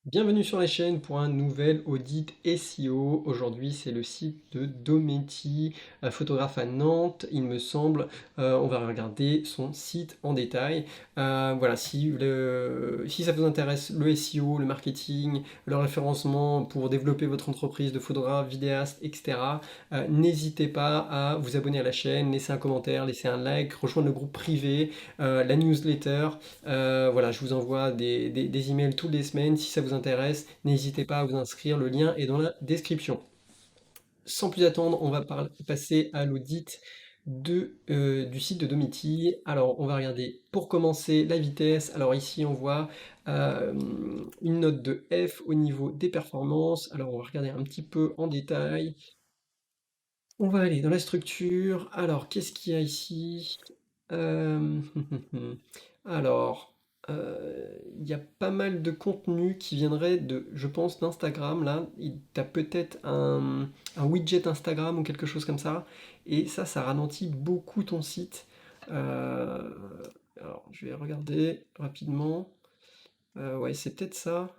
Bienvenue sur la chaîne pour un nouvel audit SEO. Aujourd'hui, c'est le site de Dometi, un photographe à Nantes, il me semble. On va regarder son site en détail. Voilà, si ça vous intéresse, le SEO, le marketing, le référencement pour développer votre entreprise de photographe, vidéaste, etc., n'hésitez pas à vous abonner à la chaîne, laisser un commentaire, laisser un like, rejoindre le groupe privé, la newsletter. Voilà, je vous envoie des emails toutes les semaines. Si ça vous intéresse, n'hésitez pas à vous inscrire. Le lien est dans la description. Sans plus attendre, on va passer à l'audit du site de Domiti. Alors, on va regarder pour commencer la vitesse. Alors ici, on voit euh, une note de F au niveau des performances. Alors, on va regarder un petit peu en détail. On va aller dans la structure. Alors, qu'est-ce qu'il y a ici? Euh, Alors, il y a pas mal de contenu qui viendrait de, je pense, d'Instagram. Là, tu as peut-être un widget Instagram ou quelque chose comme ça. Et ça ralentit beaucoup ton site. Euh, alors, je vais regarder rapidement. Ouais, c'est peut-être ça.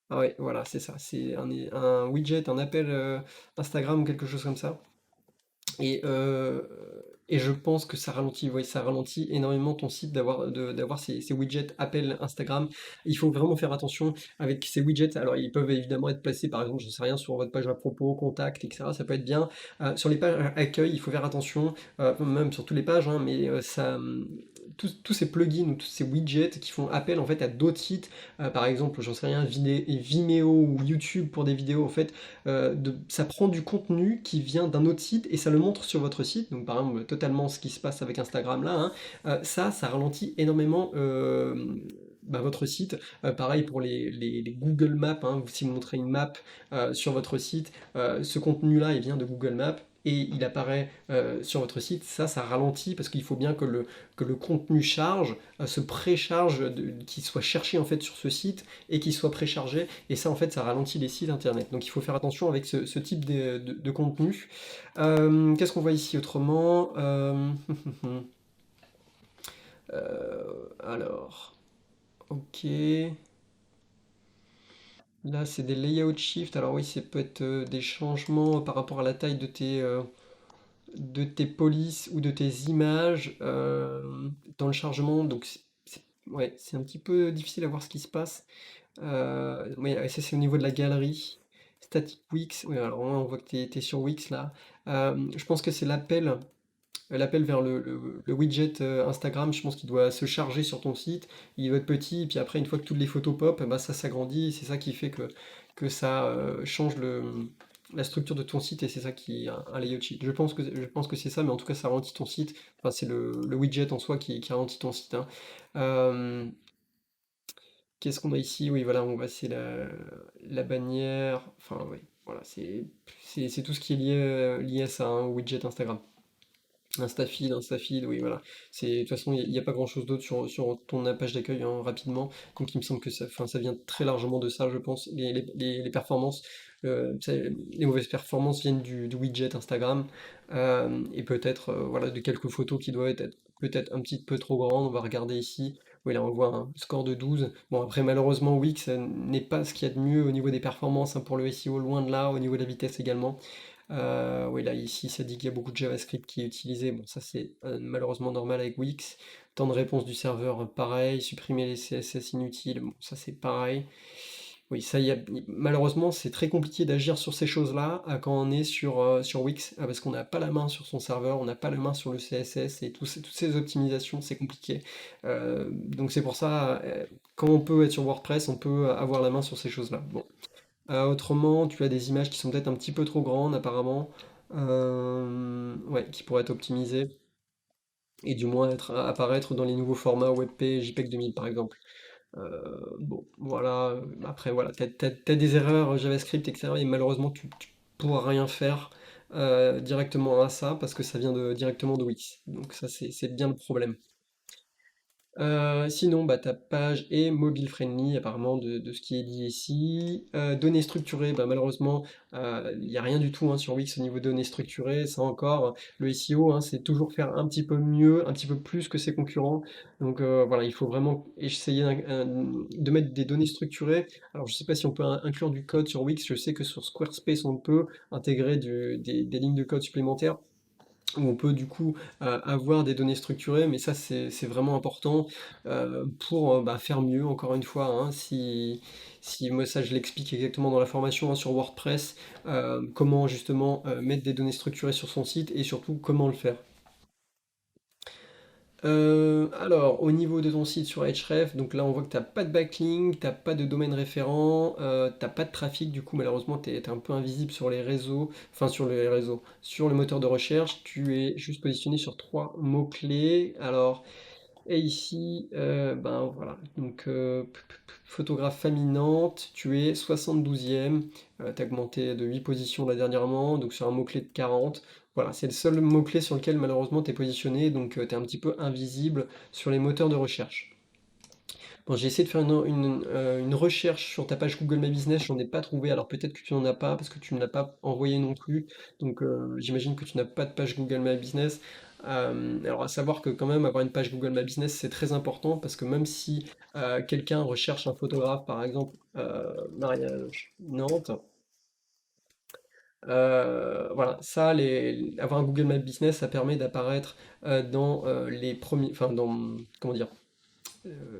Ah ouais, voilà, c'est ça. C'est un widget, un appel Instagram ou quelque chose comme ça. Et, euh, et je pense que ça ralentit, ouais, ça ralentit énormément ton site d'avoir ces widgets appel Instagram. Il faut vraiment faire attention avec ces widgets. Alors, ils peuvent évidemment être placés, par exemple, je sais rien, sur votre page à propos, contact, etc. Ça peut être bien. Sur les pages accueil, il faut faire attention, même sur toutes les pages, hein, mais tous ces plugins ou tous ces widgets qui font appel en fait à d'autres sites, par exemple, j'en sais rien, Vimeo ou YouTube pour des vidéos, en fait, ça prend du contenu qui vient d'un autre site et ça le montre sur votre site. Donc par exemple, totalement ce qui se passe avec Instagram là, hein. Ça ralentit énormément votre site. Pareil pour les Google Maps, hein. Si vous montrez une map sur votre site, ce contenu-là, il vient de Google Maps. Et il apparaît sur votre site, ça ralentit parce qu'il faut bien que le contenu charge, se précharge, qu'il soit cherché en fait sur ce site et qu'il soit préchargé. Et ça, en fait, ça ralentit les sites internet. Donc il faut faire attention avec ce type de contenu. Qu'est-ce qu'on voit ici autrement? Alors, ok. Là, c'est des layout shift. Alors oui, c'est peut être des changements par rapport à la taille de tes polices ou de tes images dans le chargement. Donc, ouais, c'est un petit peu difficile à voir ce qui se passe. Ouais, ça c'est au niveau de la galerie. Static Wix, oui, alors on voit que tu es sur Wix là. Je pense que c'est l'appel vers le widget Instagram, je pense qu'il doit se charger sur ton site, il doit être petit, et puis après une fois que toutes les photos pop, bah, ça s'agrandit, et c'est ça qui fait que ça change la structure de ton site, et c'est ça qui est un layout sheet. Je pense que c'est ça, mais en tout cas ça ralentit ton site, enfin c'est le widget en soi qui ralentit ton site, hein. Euh, Qu'est-ce qu'on a ici? Oui, voilà, on voit, c'est la bannière. Enfin, oui, voilà, c'est tout ce qui est lié à ça, hein, au widget Instagram. Instafeed, oui, voilà. De toute façon, il n'y a pas grand-chose d'autre sur ton page d'accueil, hein, rapidement. Donc, il me semble que ça, enfin, ça vient très largement de ça, je pense. Les performances, les mauvaises performances viennent du widget Instagram. Et peut-être, voilà, de quelques photos qui doivent être peut-être un petit peu trop grandes. On va regarder ici. Oui, là, on voit un score de 12. Bon, après, malheureusement, Wix n'est pas ce qu'il y a de mieux au niveau des performances, hein, pour le SEO, loin de là, au niveau de la vitesse également. Oui, là, ici, ça dit qu'il y a beaucoup de JavaScript qui est utilisé. Bon, ça, c'est malheureusement normal avec Wix. Temps de réponse du serveur, pareil. Supprimer les CSS inutiles, bon, ça, c'est pareil. Oui, ça, malheureusement, c'est très compliqué d'agir sur ces choses-là quand on est sur Wix, parce qu'on n'a pas la main sur son serveur, on n'a pas la main sur le CSS et toutes ces optimisations, c'est compliqué. Donc, c'est pour ça, quand on peut être sur WordPress, on peut avoir la main sur ces choses-là. Bon. Autrement, tu as des images qui sont peut-être un petit peu trop grandes apparemment, ouais, qui pourraient être optimisées et du moins apparaître dans les nouveaux formats WebP JPEG 2000 par exemple. Bon, voilà. Après, voilà, t'as des erreurs JavaScript, etc. Et malheureusement, tu pourras rien faire directement à ça parce que ça vient directement de Wix. Donc ça, c'est bien le problème. Sinon, bah, ta page est mobile friendly apparemment de ce qui est dit ici. Données structurées, bah, malheureusement, il y a rien du tout, hein, sur Wix au niveau données structurées. Ça encore, le SEO, hein, c'est toujours faire un petit peu mieux, un petit peu plus que ses concurrents. Donc, voilà, il faut vraiment essayer de mettre des données structurées. Alors, je sais pas si on peut inclure du code sur Wix. Je sais que sur Squarespace, on peut intégrer des lignes de code supplémentaires où on peut du coup avoir des données structurées, mais ça c'est vraiment important pour bah, faire mieux, encore une fois, hein, si moi ça je l'explique exactement dans la formation, hein, sur WordPress, comment justement mettre des données structurées sur son site et surtout comment le faire. Alors, au niveau de ton site sur Ahrefs, donc là on voit que tu n'as pas de backlink, tu n'as pas de domaine référent, tu n'as pas de trafic, du coup malheureusement tu es un peu invisible sur les réseaux, enfin sur les réseaux, sur le moteur de recherche, tu es juste positionné sur trois mots-clés. Alors, et ici, ben voilà, donc photographe famille Nantes, tu es 72e, tu as augmenté de 8 positions là dernièrement, donc sur un mot-clé de 40. Voilà, c'est le seul mot-clé sur lequel malheureusement tu es positionné, donc tu es un petit peu invisible sur les moteurs de recherche. Bon, j'ai essayé de faire une recherche sur ta page Google My Business, j'en ai pas trouvé, alors peut-être que tu n'en as pas parce que tu ne l'as pas envoyé non plus, donc j'imagine que tu n'as pas de page Google My Business. Alors à savoir que quand même avoir une page Google My Business c'est très important parce que même si quelqu'un recherche un photographe par exemple mariage Nantes, voilà, ça, avoir un Google My Business, ça permet d'apparaître dans les premiers, enfin dans, comment dire,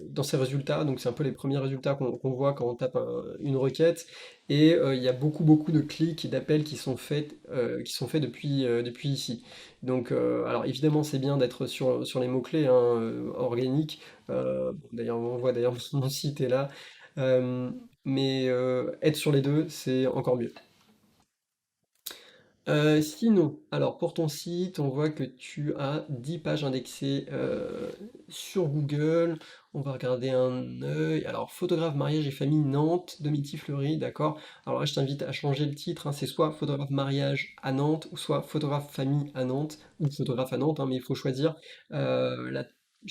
dans ces résultats, donc c'est un peu les premiers résultats qu'on voit quand on tape une requête, et il y a beaucoup de clics et d'appels qui sont faits depuis ici. Donc, alors évidemment, c'est bien d'être sur les mots-clés, hein, organiques. Bon, d'ailleurs, on voit d'ailleurs mon site est là. Mais être sur les deux, c'est encore mieux. Sinon, alors pour ton site, on voit que tu as 10 pages indexées sur Google. On va regarder un œil. Alors, photographe, mariage et famille Nantes, Domitis-Fleury, d'accord. Alors là, je t'invite à changer le titre, hein. C'est soit photographe mariage à Nantes, ou soit photographe famille à Nantes, ou photographe à Nantes, hein, mais il faut choisir. Je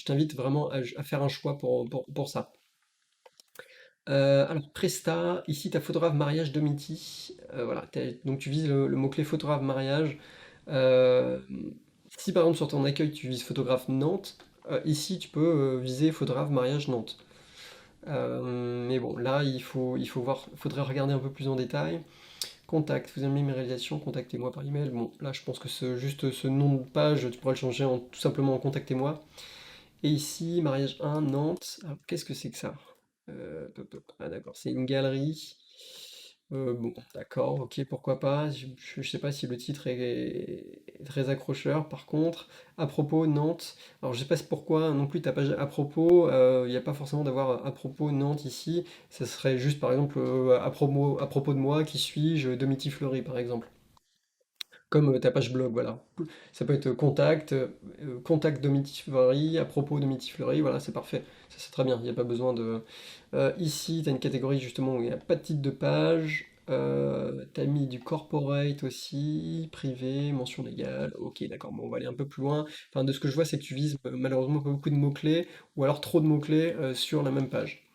t'invite vraiment à faire un choix pour ça. Alors Presta, ici tu as photographe mariage Domiti. Voilà, donc tu vises le mot-clé photographe mariage. Euh, Si par exemple sur ton accueil tu vises photographe Nantes, ici tu peux viser photographe mariage Nantes. Mais bon, là il faut voir, faudrait regarder un peu plus en détail. Contact, vous aimez mes réalisations, contactez-moi par email. Bon, là je pense que juste ce nom de page, tu pourras le changer tout simplement en contactez-moi. Et ici, mariage 1, Nantes. Alors, qu'est-ce que c'est que ça? Ah d'accord, c'est une galerie. Bon, d'accord, ok, pourquoi pas. Je sais pas si le titre est très accrocheur. Par contre, à propos Nantes. Alors je sais pas pourquoi non plus ta page à propos. Il n'y a pas forcément d'avoir à propos Nantes ici. Ça serait juste par exemple à propos de moi, qui suis-je, Domiti Fleury par exemple. Comme ta page blog, voilà. Ça peut être contact de Mitifleury, à propos de Mitifleury, voilà, c'est parfait. Ça c'est très bien, il n'y a pas besoin de. Ici, tu as une catégorie justement où il n'y a pas de titre de page. Tu as mis du corporate aussi, privé, mention légale. Ok, d'accord, bon, on va aller un peu plus loin. Enfin, de ce que je vois, c'est que tu vises malheureusement pas beaucoup de mots-clés, ou alors trop de mots-clés sur la même page.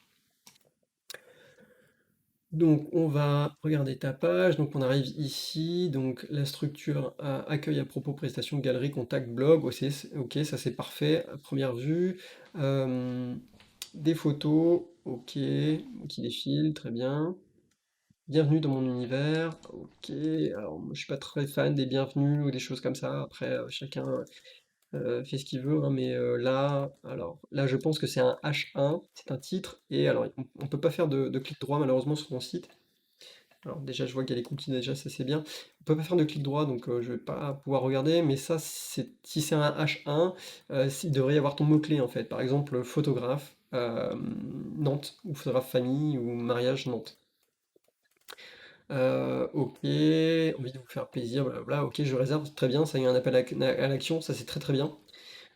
Donc on va regarder ta page, donc on arrive ici, donc la structure accueil à propos, prestation, galerie, contact, blog, ok, ça c'est parfait à première vue. Euh, des photos, ok, qui défilent, très bien. Bienvenue dans mon univers, ok. Alors moi, je suis pas très fan des bienvenus ou des choses comme ça, après chacun fait ce qu'il veut, hein, mais là, alors là je pense que c'est un H1, c'est un titre, et alors on peut pas faire de clic droit malheureusement sur mon site. Alors déjà, je vois qu'il y a les cookies, déjà, ça c'est bien. On peut pas faire de clic droit, donc je vais pas pouvoir regarder, mais ça, si c'est un H1, il devrait y avoir ton mot-clé en fait. Par exemple, photographe Nantes, ou photographe famille, ou mariage Nantes. Ok, envie de vous faire plaisir, blablabla. Ok, je réserve, très bien, ça y est un appel à l'action, ça c'est très bien.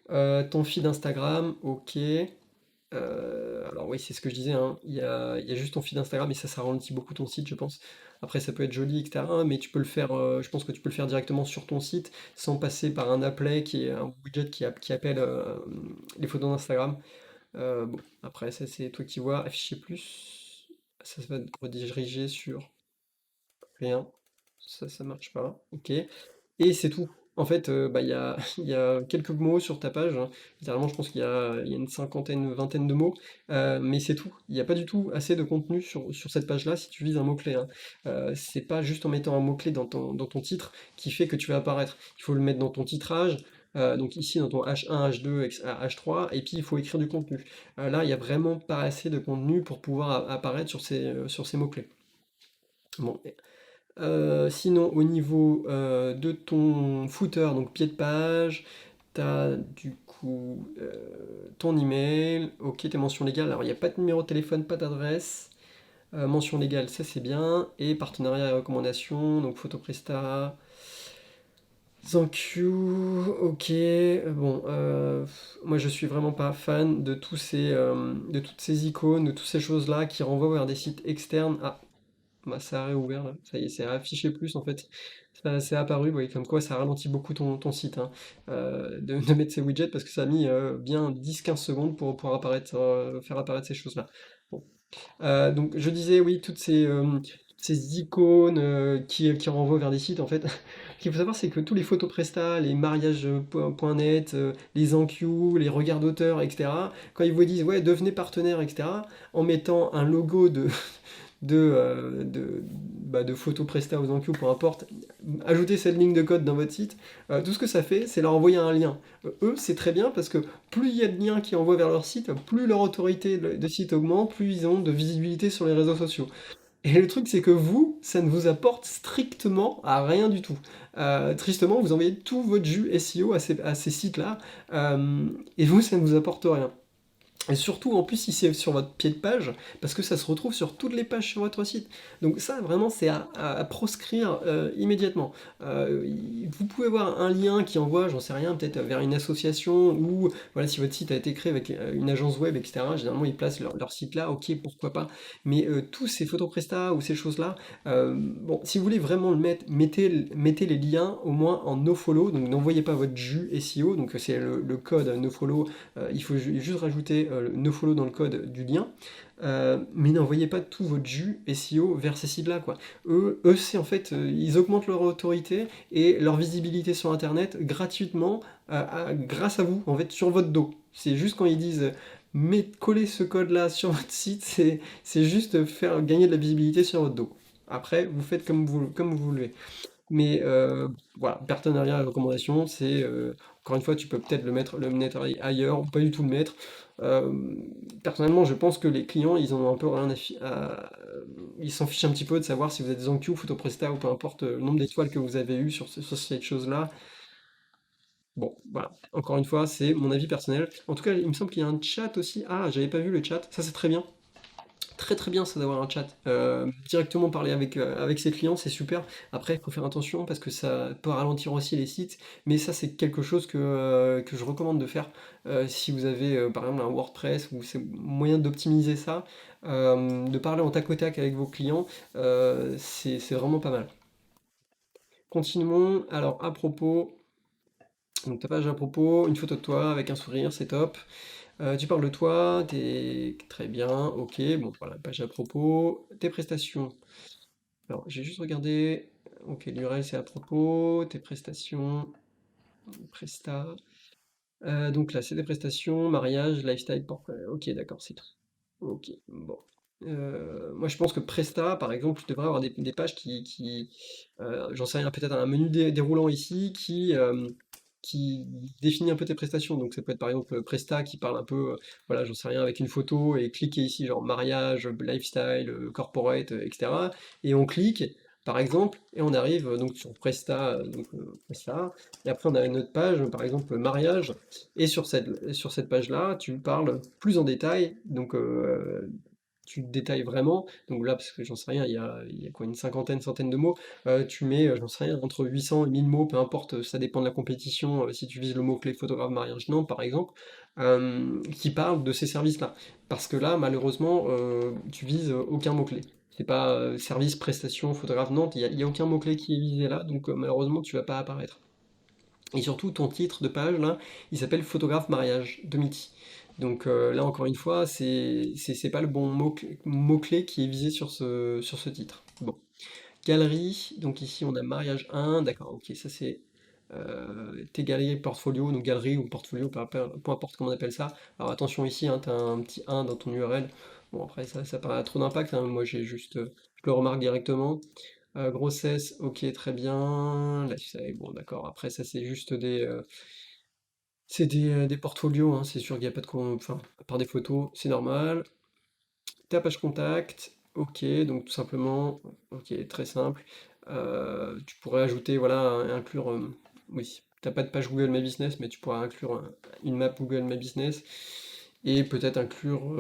Ton feed Instagram, ok. Alors oui, c'est ce que je disais, hein. Il y a juste ton feed Instagram et ça ralentit beaucoup ton site, je pense. Après, ça peut être joli, etc. Mais tu peux le faire, je pense que tu peux le faire directement sur ton site sans passer par un applet qui est un widget qui appelle les photos d'Instagram. Bon, après ça c'est toi qui vois, afficher plus, ça va te rediriger sur rien, ça marche pas, ok. Et c'est tout. En fait, bah, il y a quelques mots sur ta page, hein. Littéralement, je pense qu'il y a une cinquantaine, une vingtaine de mots, mais c'est tout. Il n'y a pas du tout assez de contenu sur cette page-là si tu vises un mot-clé, hein. C'est pas juste en mettant un mot-clé dans ton titre qui fait que tu vas apparaître. Il faut le mettre dans ton titrage, donc ici dans ton H1, H2, H3, et puis il faut écrire du contenu. Là, il n'y a vraiment pas assez de contenu pour pouvoir apparaître sur ces mots-clés. Bon, sinon, au niveau de ton footer, donc pied de page, tu as du coup ton email, ok, tes mentions légales. Alors, il n'y a pas de numéro de téléphone, pas d'adresse. Mention légale, ça c'est bien. Et partenariat et recommandation, donc Photopresta, Thank you, ok. Bon, moi je suis vraiment pas fan de de toutes ces icônes, de toutes ces choses-là qui renvoient vers des sites externes. Ah, bah, ça a réouvert là, ça y est, c'est affiché plus en fait. Ça c'est apparu, oui, comme quoi ça ralentit beaucoup ton site, hein, de mettre ces widgets parce que ça a mis bien 10-15 secondes pour apparaître, faire apparaître ces choses-là. Bon. Donc je disais oui, ces icônes qui renvoient vers des sites en fait. Ce qu'il faut savoir c'est que tous les photos Presta, les mariages.net, les enquêtes, les regards d'auteur, etc. Quand ils vous disent ouais devenez partenaire, etc. En mettant un logo de photos Presta aux enquêtes, peu importe, ajoutez cette ligne de code dans votre site, tout ce que ça fait, c'est leur envoyer un lien. Eux, c'est très bien parce que plus il y a de liens qui envoient vers leur site, plus leur autorité de site augmente, plus ils ont de visibilité sur les réseaux sociaux. Et le truc, c'est que vous, ça ne vous apporte strictement à rien du tout. Tristement, vous envoyez tout votre jus SEO à ces sites-là, et vous, ça ne vous apporte rien. Et surtout, en plus, si c'est sur votre pied de page, parce que ça se retrouve sur toutes les pages sur votre site. Donc ça, vraiment, c'est à proscrire immédiatement. Vous pouvez avoir un lien qui envoie, j'en sais rien, peut-être vers une association, ou voilà, si votre site a été créé avec une agence web, etc., généralement, ils placent leur site là, ok, pourquoi pas. Mais tous ces photos Presta ou ces choses-là, bon, si vous voulez vraiment le mettre, mettez les liens au moins en nofollow, donc n'envoyez pas votre jus SEO, donc c'est le code nofollow, il faut juste rajouter le nofollow dans le code du lien, mais n'envoyez pas tout votre jus SEO vers ces sites-là, quoi. Eux c'est en fait, ils augmentent leur autorité et leur visibilité sur Internet gratuitement grâce à vous, en fait, sur votre dos. C'est juste quand ils disent coller ce code-là sur votre site, c'est juste faire gagner de la visibilité sur votre dos. Après, vous faites comme vous voulez. Mais voilà, partenariat et recommandation, c'est encore une fois, tu peux peut-être le mettre ailleurs ou pas du tout le mettre. Euh, Personnellement, je pense que les clients, ils en ont un peu rien ils s'en fichent un petit peu de savoir si vous êtes ZenQ, Photopresta ou peu importe le nombre d'étoiles que vous avez eu sur cette chose-là. Bon, voilà. Encore une fois, c'est mon avis personnel. En tout cas, il me semble qu'il y a un chat aussi. Ah, j'avais pas vu le chat. Ça, c'est très bien. Très très bien ça d'avoir un chat. Directement parler avec ses clients, c'est super. Après, il faut faire attention parce que ça peut ralentir aussi les sites. Mais ça, c'est quelque chose que je recommande de faire si vous avez par exemple un WordPress ou c'est moyen d'optimiser ça, de parler en tac au tac avec vos clients, c'est vraiment pas mal. Continuons. Alors, à propos, donc ta page à propos, une photo de toi avec un sourire, c'est top. Tu parles de toi, t'es très bien, ok, bon voilà, page à propos, tes prestations. Alors, j'ai juste regardé, ok, l'URL c'est à propos, tes prestations, Presta. Donc là, c'est des prestations, mariage, lifestyle, portrait. Ok, d'accord, c'est tout. Ok, bon. Moi, je pense que Presta, par exemple, tu devrais avoir des pages j'en sais rien, peut-être un menu déroulant ici qui définit un peu tes prestations. Donc, ça peut être par exemple Presta qui parle un peu, voilà, j'en sais rien, avec une photo et cliquer ici, genre mariage, lifestyle, corporate, etc. Et on clique, par exemple, et on arrive donc sur Presta, Presta. Et après, on a une autre page, par exemple mariage. Et sur cette page-là, tu parles plus en détail, donc tu détailles vraiment, donc là, parce que j'en sais rien, il y a quoi, une cinquantaine, centaine de mots, tu mets, j'en sais rien, entre 800 et 1000 mots, peu importe, ça dépend de la compétition, si tu vises le mot-clé photographe mariage Nantes, par exemple, qui parle de ces services-là. Parce que là, malheureusement, tu vises aucun mot-clé. C'est pas service, prestation, photographe Nantes, il y a aucun mot-clé qui est visé là, donc malheureusement, tu vas pas apparaître. Et surtout, ton titre de page, là, il s'appelle photographe mariage de Mitty. Donc là, encore une fois, c'est pas le bon mot-clé qui est visé sur ce titre. Bon. Galerie, donc ici on a mariage 1, d'accord, ok, ça c'est tes galeries portfolio, donc galerie ou portfolio, peu importe comment on appelle ça. Alors attention ici, hein, tu as un petit 1 dans ton URL. Bon après ça n'a pas trop d'impact, hein, moi j'ai juste, je le remarque directement. Grossesse, ok, très bien. Lifestyle, bon d'accord, après ça c'est juste des portfolios, hein, c'est sûr qu'il n'y a pas de... Enfin, à part des photos, c'est normal. Ta page contact, ok, donc tout simplement, ok, très simple. Tu pourrais ajouter, voilà, inclure, oui, t'as pas de page Google My Business, mais tu pourrais inclure une map Google My Business et peut-être inclure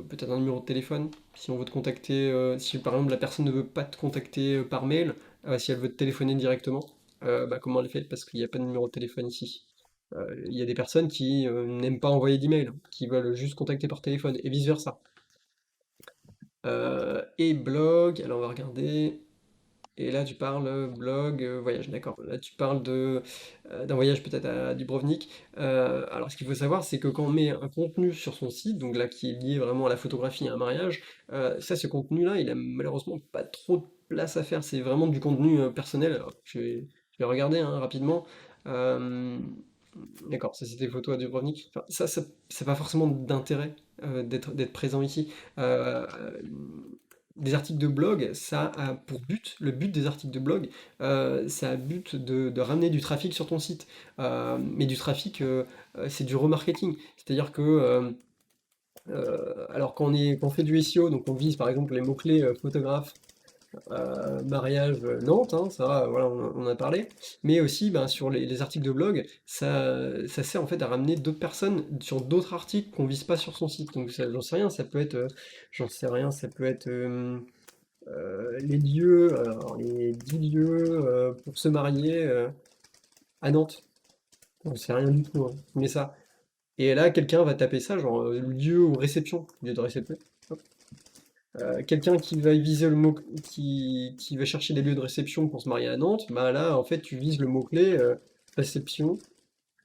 peut-être un numéro de téléphone. Si on veut te contacter, si par exemple la personne ne veut pas te contacter par mail, si elle veut te téléphoner directement, bah, comment elle fait? Parce qu'il n'y a pas de numéro de téléphone ici. Il y a des personnes qui n'aiment pas envoyer d'email, qui veulent juste contacter par téléphone et vice-versa. Et blog, alors on va regarder. Et là, tu parles blog, voyage, d'accord. Là, tu parles d'un voyage peut-être à Dubrovnik. Alors, ce qu'il faut savoir, c'est que quand on met un contenu sur son site, donc là, qui est lié vraiment à la photographie et à un mariage, ça, ce contenu-là, il a malheureusement pas trop de place à faire. C'est vraiment du contenu personnel. Alors, je vais regarder hein, rapidement. Euh, d'accord, ça c'était photo à Dubrovnik. Enfin, ça n'a pas forcément d'intérêt d'être présent ici. Euh, des articles de blog, ça a pour but, le but des articles de blog, ça a but de ramener du trafic sur ton site. Mais du trafic, c'est du remarketing. C'est-à-dire que, alors quand on fait du SEO, donc on vise par exemple les mots-clés photographe, mariage Nantes, hein, ça, voilà, on en a parlé. Mais aussi, ben, sur les articles de blog, ça sert en fait à ramener d'autres personnes sur d'autres articles qu'on vise pas sur son site. Donc j'en sais rien, ça peut être, j'en sais rien, ça peut être les lieux, alors les 10 lieux pour se marier à Nantes. On sait rien du tout, hein. Mais ça. Et là, quelqu'un va taper ça, genre lieu ou réception, lieu de réception. Hop. Quelqu'un qui va viser le mot, qui va chercher des lieux de réception pour se marier à Nantes, bah là, en fait, tu vises le mot-clé réception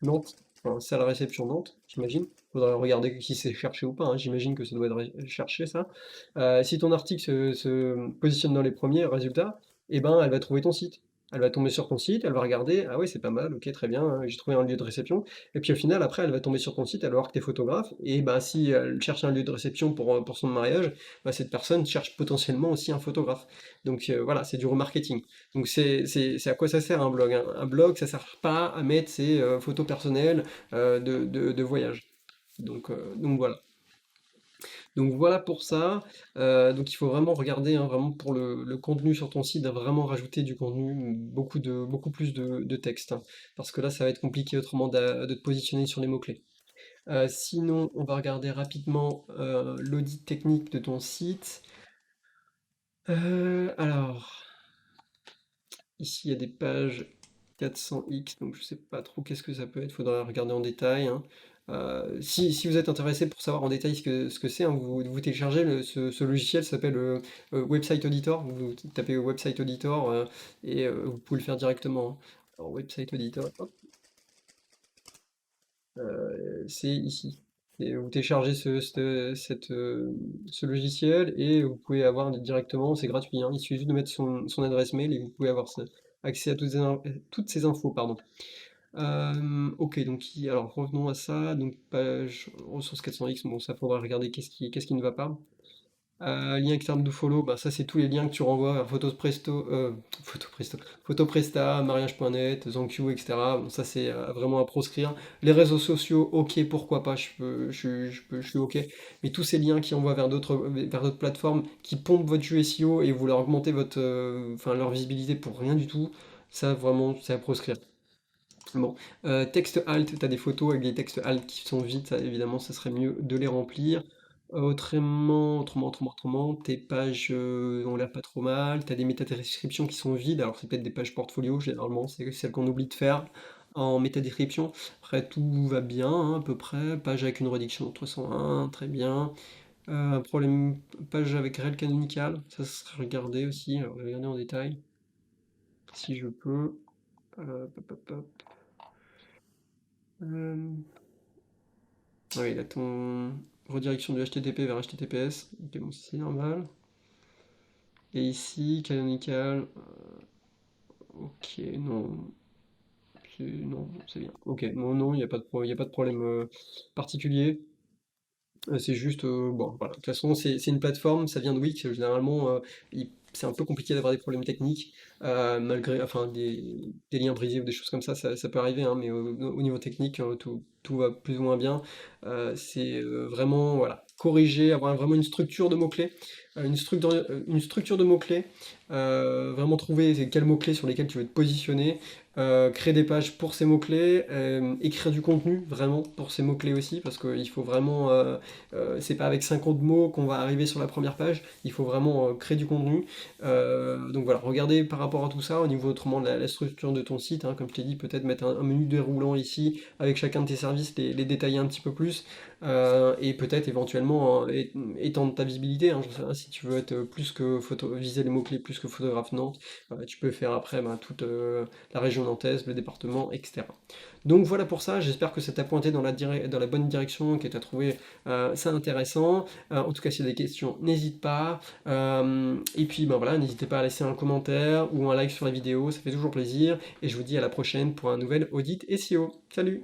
Nantes, enfin, salle réception Nantes, j'imagine. Faudrait regarder si c'est cherché ou pas, hein. J'imagine que ça doit être cherché ça. Si ton article se positionne dans les premiers résultats, eh ben, elle va trouver ton site. Elle va tomber sur ton site, elle va regarder, ah oui, c'est pas mal, ok, très bien, hein, j'ai trouvé un lieu de réception. Et puis au final, après, elle va tomber sur ton site, elle va voir que tu es photographe, et ben, si elle cherche un lieu de réception pour son mariage, bah, cette personne cherche potentiellement aussi un photographe. Donc voilà, c'est du remarketing. Donc c'est à quoi ça sert un blog, hein? Un blog, ça sert pas à mettre ses photos personnelles de voyage. Donc voilà. Donc voilà pour ça. Donc il faut vraiment regarder, hein, vraiment pour le contenu sur ton site, à vraiment rajouter du contenu, beaucoup plus de texte, hein. Parce que là, ça va être compliqué autrement de te positionner sur les mots-clés. Sinon, on va regarder rapidement l'audit technique de ton site. Alors, ici, il y a des pages 400X, donc je sais pas trop qu'est-ce que ça peut être, faudra regarder en détail, hein. Si vous êtes intéressé pour savoir en détail ce que c'est, hein, vous téléchargez ce logiciel, ça s'appelle Website Auditor, vous tapez Website Auditor et vous pouvez le faire directement, hein. Alors Website Auditor, hop, c'est ici. Et vous téléchargez ce logiciel et vous pouvez avoir directement, c'est gratuit, hein, il suffit juste de mettre son adresse mail et vous pouvez avoir accès à toutes ces infos, pardon. Ok, donc alors revenons à ça. Donc page ressources 400X, bon ça faudra regarder qu'est-ce qui ne va pas. Lien externe do follow, bah, ça c'est tous les liens que tu renvoies vers Photopresta, mariage.net, ZenQ, etc. Bon, ça c'est vraiment à proscrire. Les réseaux sociaux, ok, pourquoi pas, je suis ok. Mais tous ces liens qui envoient vers d'autres plateformes, qui pompent votre SEO et vous leur augmentez enfin, leur visibilité pour rien du tout, ça vraiment c'est à proscrire. Bon, texte alt, tu as des photos avec des textes alt qui sont vides, ça évidemment, ça serait mieux de les remplir. Autrement, tes pages ont l'air pas trop mal, tu as des métadescriptions qui sont vides, alors c'est peut-être des pages portfolio, généralement, c'est celle qu'on oublie de faire en métadescription. Après, tout va bien, hein, à peu près, page avec une réduction de 301, très bien. Problème, page avec rel canonical, ça serait regardé aussi, alors je vais regarder en détail, si je peux. Hop, hop, hop, hop. Euh, Ah oui, là, ton redirection du HTTP vers HTTPS. Ok, bon, c'est normal. Et ici, canonical. Ok, non. Non, c'est bien. Ok, non, non, il n'y a pas de, y a pas de problème particulier. C'est juste, bon, voilà. De toute façon, c'est une plateforme, ça vient de Wix. Généralement, c'est un peu compliqué d'avoir des problèmes techniques, malgré, enfin, des liens brisés ou des choses comme ça peut arriver, hein, mais au niveau technique, tout va plus ou moins bien. C'est vraiment, voilà, corriger, avoir vraiment une structure de mots-clés, une structure de mots-clés, vraiment trouver quels mots-clés sur lesquels tu veux te positionner, créer des pages pour ces mots-clés, écrire du contenu vraiment pour ces mots-clés aussi, parce qu'il faut vraiment c'est pas avec 50 mots qu'on va arriver sur la première page, il faut vraiment créer du contenu. Donc voilà, regardez par rapport à tout ça, au niveau autrement de la structure de ton site, hein, comme je t'ai dit, peut-être mettre un menu déroulant ici, avec chacun de tes services, les détailler un petit peu plus, et peut-être éventuellement étendre ta visibilité, hein, je sais pas, si tu veux être plus que viser les mots-clés plus que photographe Nantes, tu peux faire après toute la région nantaise, le département, etc. Donc voilà pour ça, j'espère que ça t'a pointé dans dans la bonne direction, que tu as trouvé ça intéressant. En tout cas, s'il y a des questions, n'hésite pas. Et puis ben voilà, n'hésitez pas à laisser un commentaire ou un like sur la vidéo, ça fait toujours plaisir. Et je vous dis à la prochaine pour un nouvel audit SEO. Salut!